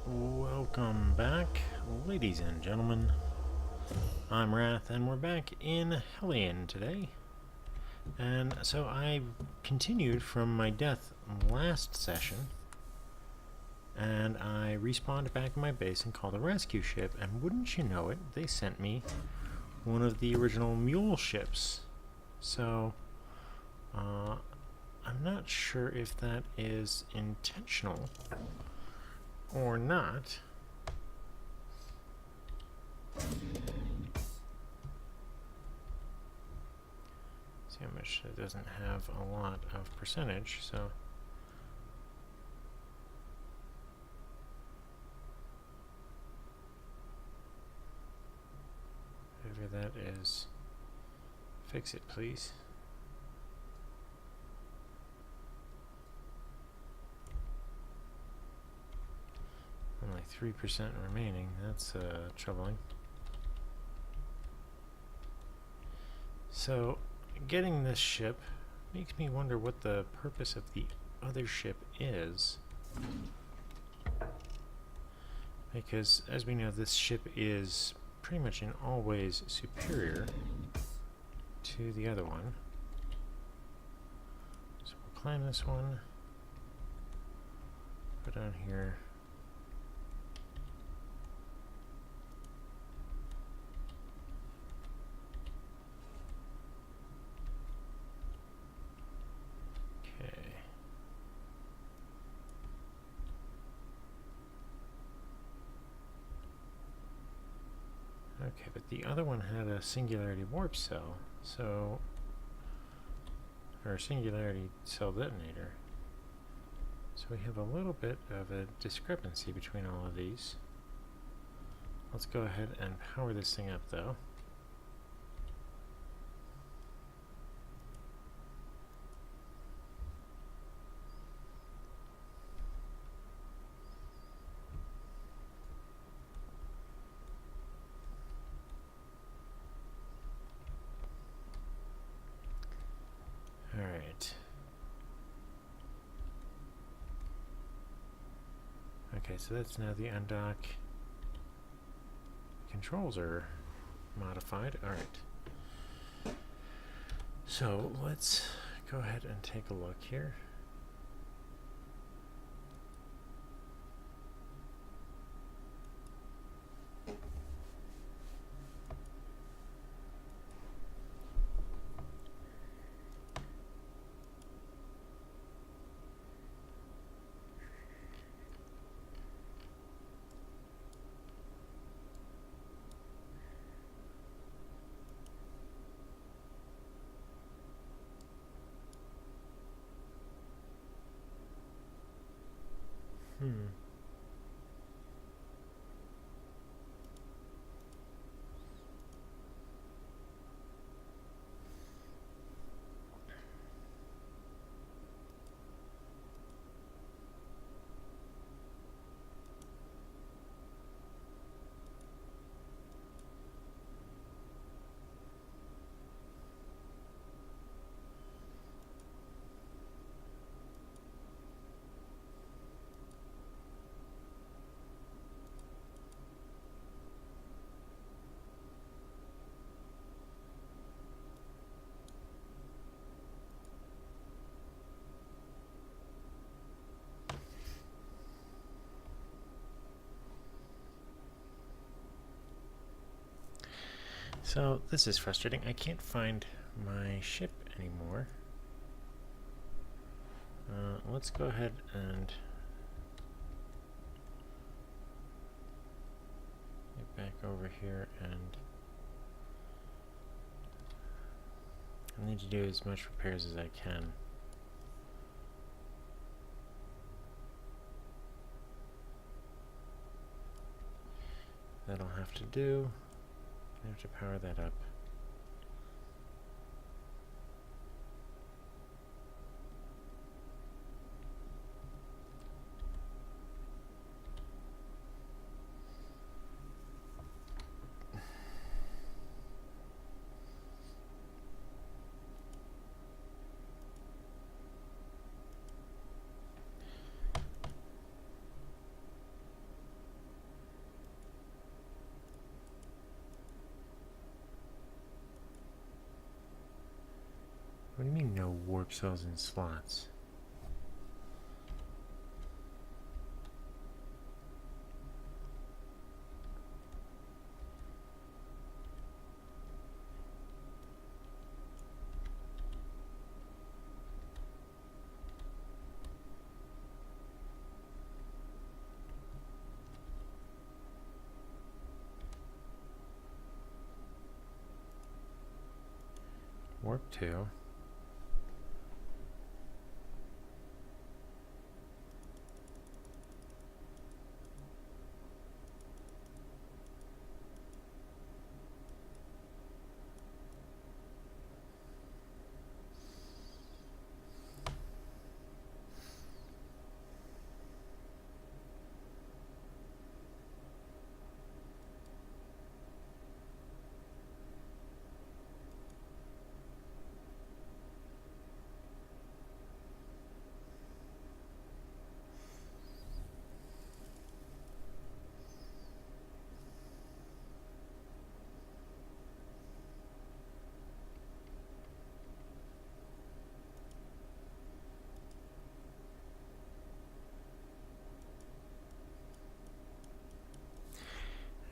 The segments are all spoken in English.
Welcome back, ladies and gentlemen. I'm Wrath, and we're back in Hellion today. And so I continued from my death last session, and I respawned back in my base and called a rescue ship, and wouldn't you know it, they sent me one of the original mule ships. So, I'm not sure if that is intentional or not. See how much it doesn't have a lot of percentage, so whatever that is, fix it please. Only 3% remaining, that's troubling. So, getting this ship makes me wonder what the purpose of the other ship is. Because, as we know, this ship is pretty much in all ways superior to the other one. So we'll climb this one, go down here. Okay, but the other one had a singularity warp cell, so, or a singularity cell detonator. So we have a little bit of a discrepancy between all of these. Let's go ahead and power this thing up though. Alright. Okay, so that's now the undock. Controls are modified. Alright. So let's go ahead and take a look here. So this is frustrating. I can't find my ship anymore. Let's go ahead and get back over here, and I need to do as much repairs as I can. That'll have to do. I have to power that up. warp cells in slots. Warp 2.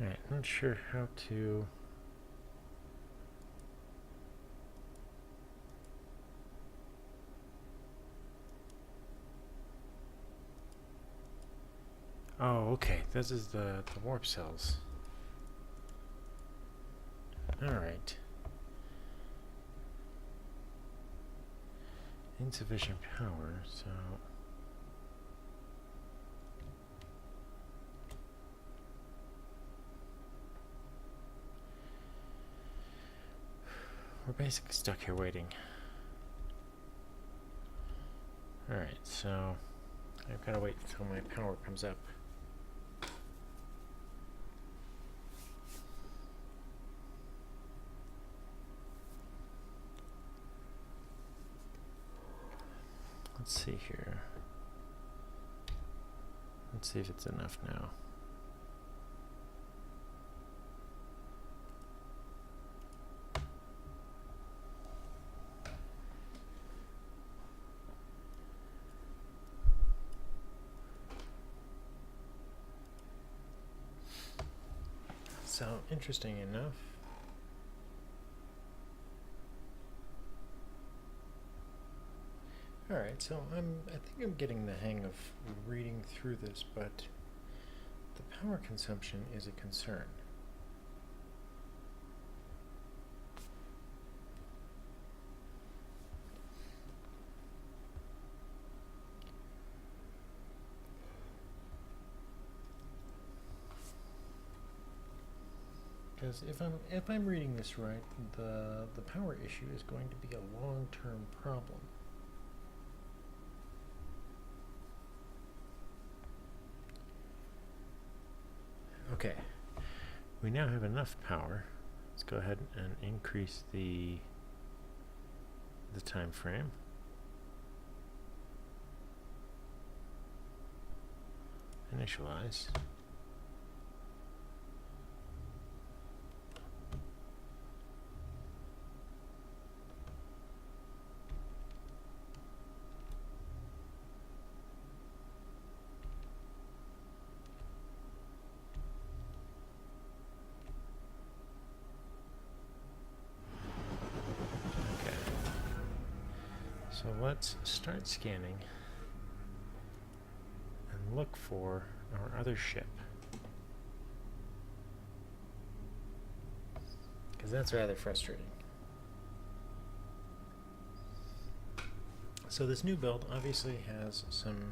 Alright, not sure how to... Oh, okay. This is the warp cells. Alright. Insufficient power, so... We're basically stuck here waiting. Alright, so... I've got to wait until my power comes up. Let's see here. Let's see if it's enough now. So, interesting enough, alright, so I think I'm getting the hang of reading through this, but the power consumption is a concern. Because if I'm reading this right, the power issue is going to be a long-term problem. Okay, we now have enough power. Let's go ahead and increase the time frame. Initialize. So let's start scanning and look for our other ship, because that's rather frustrating. So this new build obviously has some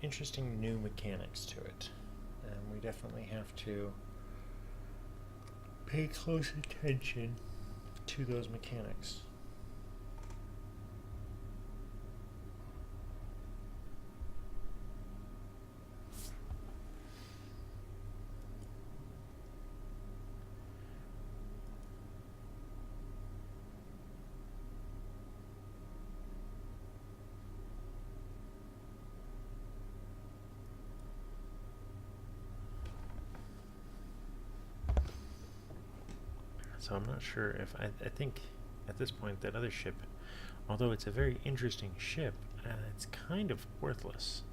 interesting new mechanics to it, and we definitely have to pay close attention to those mechanics. So I'm not sure if I think at this point that other ship Although it's a very interesting ship, it's kind of worthless.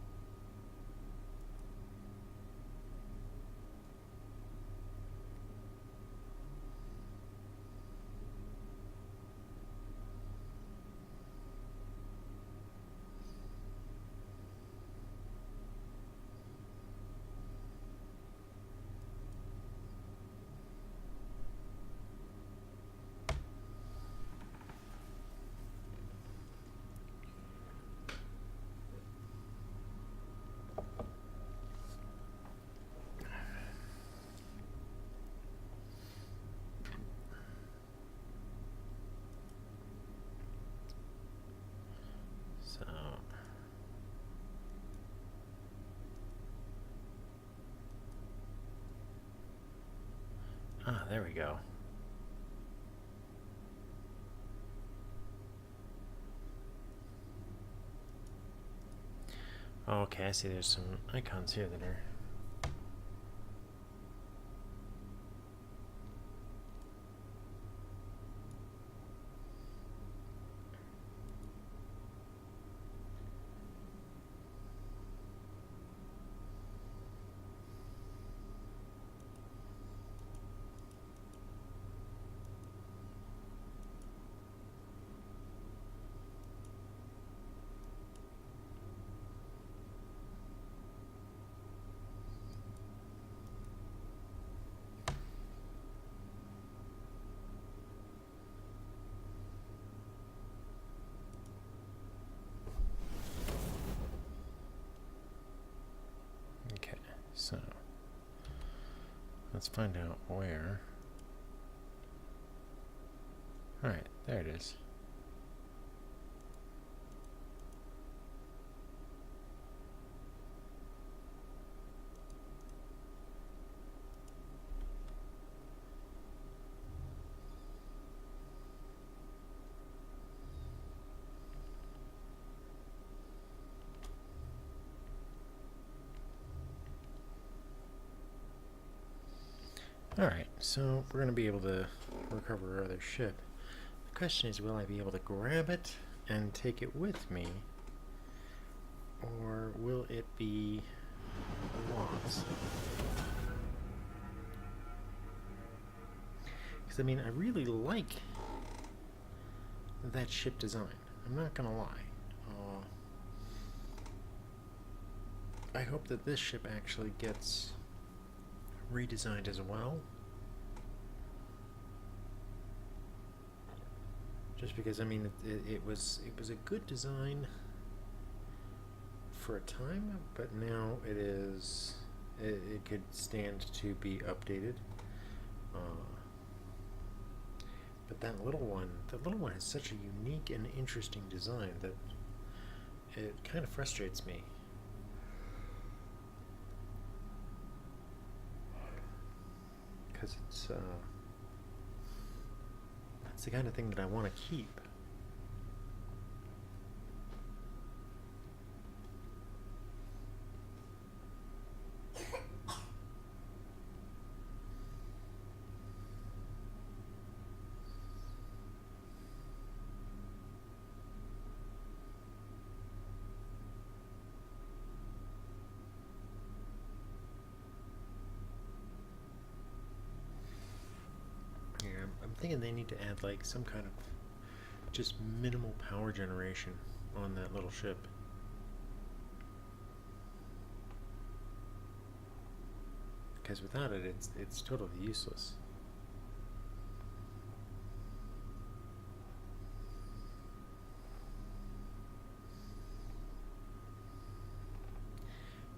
So, there we go. Okay, I see there's some icons here that are... Okay, so let's find out where. Alright, there it is. Alright, so we're going to be able to recover our other ship. The question is, will I be able to grab it and take it with me? Or will it be lost? Because, I mean, I really like that ship design. I'm not going to lie. I hope that this ship actually gets redesigned as well. Just because, I mean, it was a good design for a time, but now it could stand to be updated. But that little one has such a unique and interesting design that it kind of frustrates me. Because it's the kind of thing that I want to keep. I'm thinking they need to add like some kind of just minimal power generation on that little ship. Because without it, it's totally useless.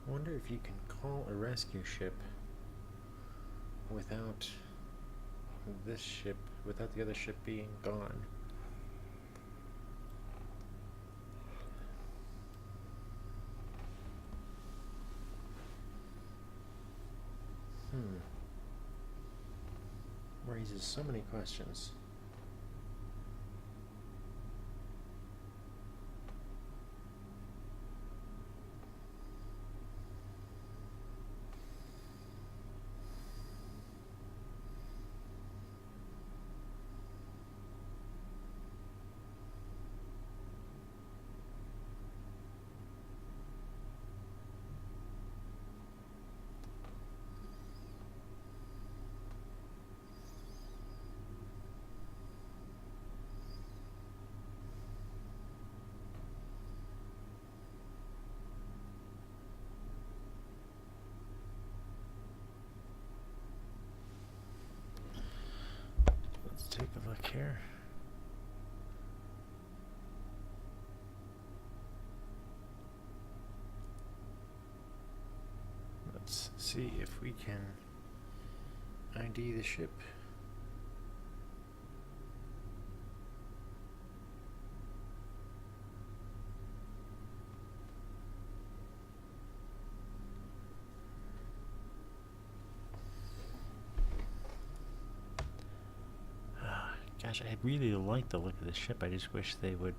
I wonder if you can call a rescue ship without this ship, without the other ship being gone. Raises so many questions. care. Let's see if we can ID the ship. Gosh, I really like the look of the ship. I just wish they would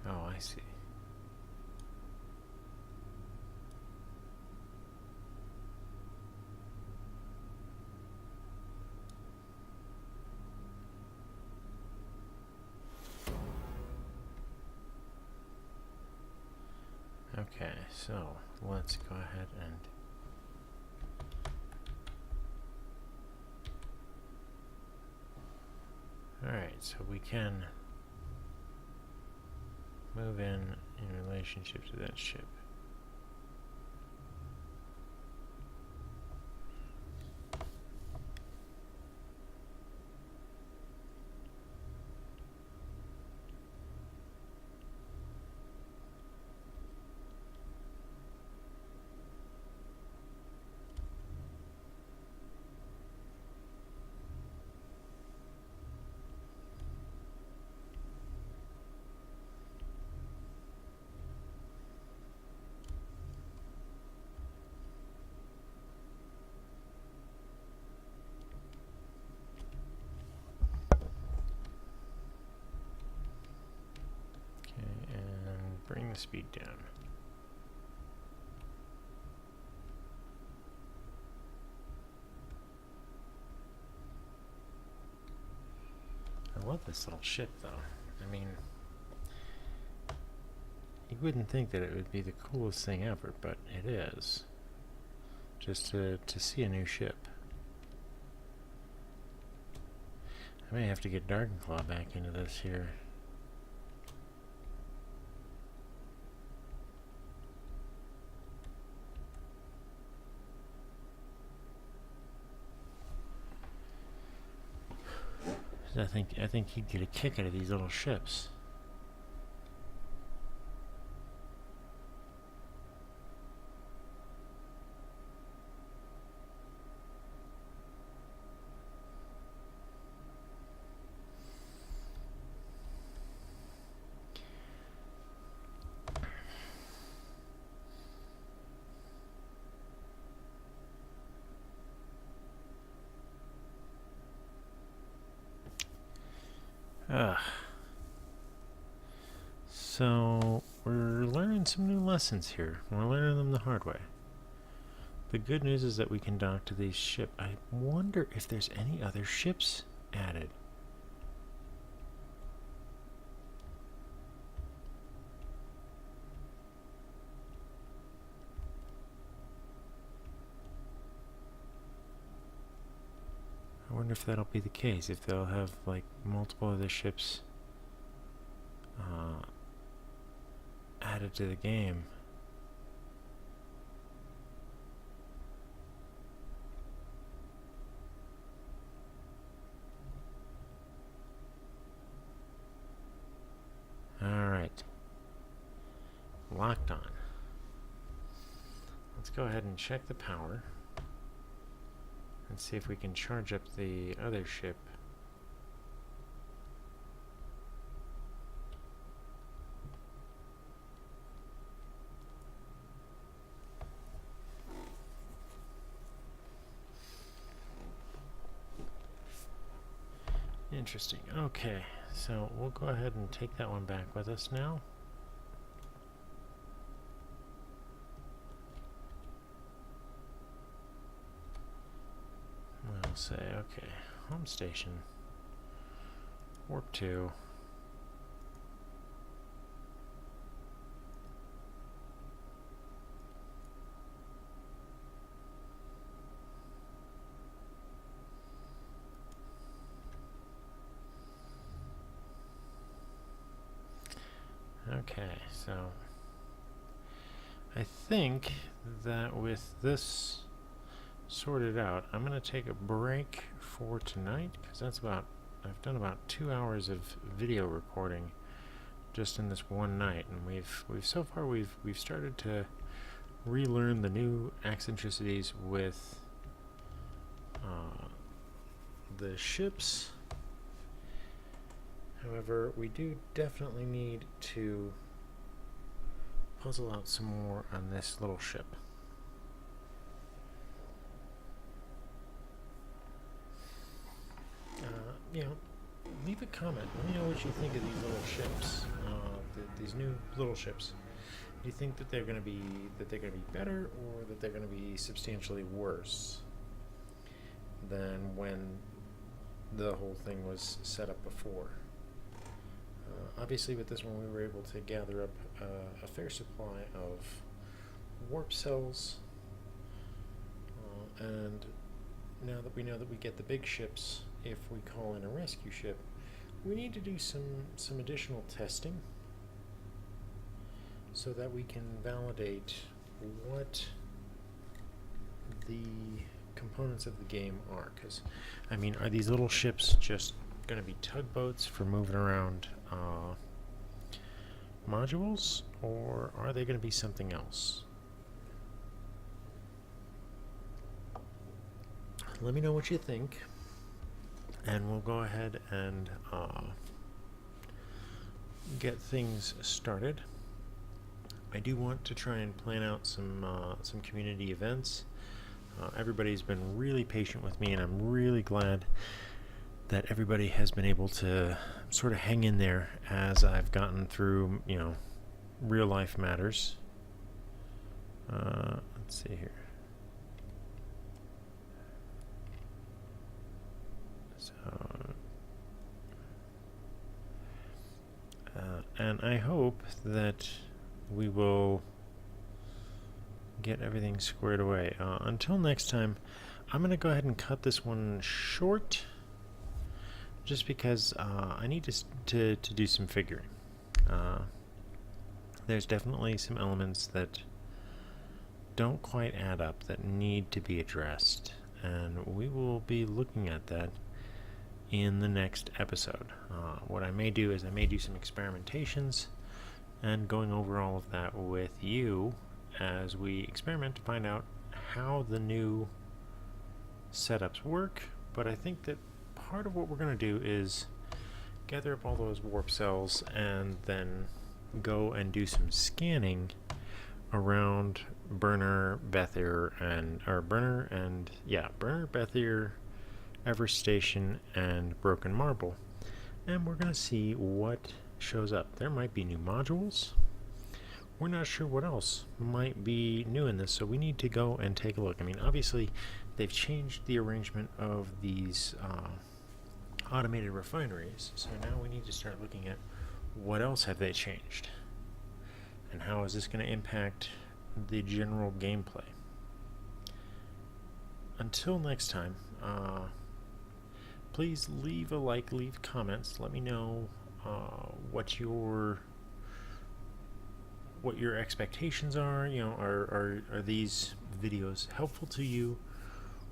oh, I see. Okay, so let's go ahead and alright, so we can move in relationship to that ship. Bring the speed down. I love this little ship, though. I mean, you wouldn't think that it would be the coolest thing ever, but it is. Just to see a new ship. I may have to get Darkenclaw back into this here. I think he'd get a kick out of these little ships. So, we're learning some new lessons here. We're learning them the hard way. The good news is that we can dock to these ships. I wonder if there's any other ships added. I wonder if that'll be the case, if they'll have like multiple other ships added to the game. Alright. Locked on. Let's go ahead and check the power and see if we can charge up the other ship. Interesting. Okay, So we'll go ahead and take that one back with us now. We'll say, okay, home station, warp 2. Okay, so I think that with this sorted out, I'm going to take a break for tonight, because I've done about 2 hours of video recording just in this one night, and we've started to relearn the new eccentricities with the ships. However, we do definitely need to puzzle out some more on this little ship. Leave a comment. Let me know what you think of these little ships. These new little ships. Do you think that they're going to be better, or that they're going to be substantially worse than when the whole thing was set up before? Obviously, with this one, we were able to gather up a fair supply of warp cells, and now that we know that we get the big ships, if we call in a rescue ship, we need to do some additional testing so that we can validate what the components of the game are. Because, I mean, are these little ships just going to be tugboats for moving around modules, or are they going to be something else? Let me know what you think, and we'll go ahead and get things started. I do want to try and plan out some community events. Everybody's been really patient with me, and I'm really glad that everybody has been able to sort of hang in there as I've gotten through, real life matters. Let's see here. So, and I hope that we will get everything squared away. Until next time, I'm going to go ahead and cut this one short, just because I need to do some figuring. There's definitely some elements that don't quite add up that need to be addressed, and we will be looking at that in the next episode. What I may do is I may do some experimentations and going over all of that with you as we experiment to find out how the new setups work. But I think that part of what we're going to do is gather up all those warp cells and then go and do some scanning around Burner, Bethier, Everstation, and Broken Marble, and we're going to see what shows up. There might be new modules. We're not sure what else might be new in this, so we need to go and take a look. I mean, obviously, they've changed the arrangement of these automated refineries, so now we need to start looking at what else have they changed, and how is this going to impact the general gameplay. Until next time, please leave a like, leave comments, let me know what your expectations are. Are these videos helpful to you,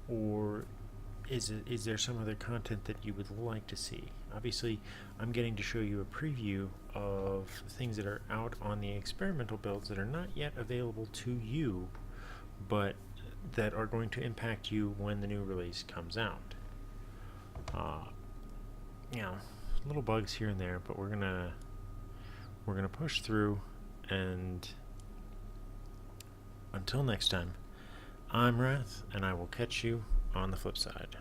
or is there some other content that you would like to see? Obviously, I'm getting to show you a preview of things that are out on the experimental builds that are not yet available to you, but that are going to impact you when the new release comes out. Little bugs here and there, but we're gonna push through, and until next time, I'm Wrath, and I will catch you on the flip side.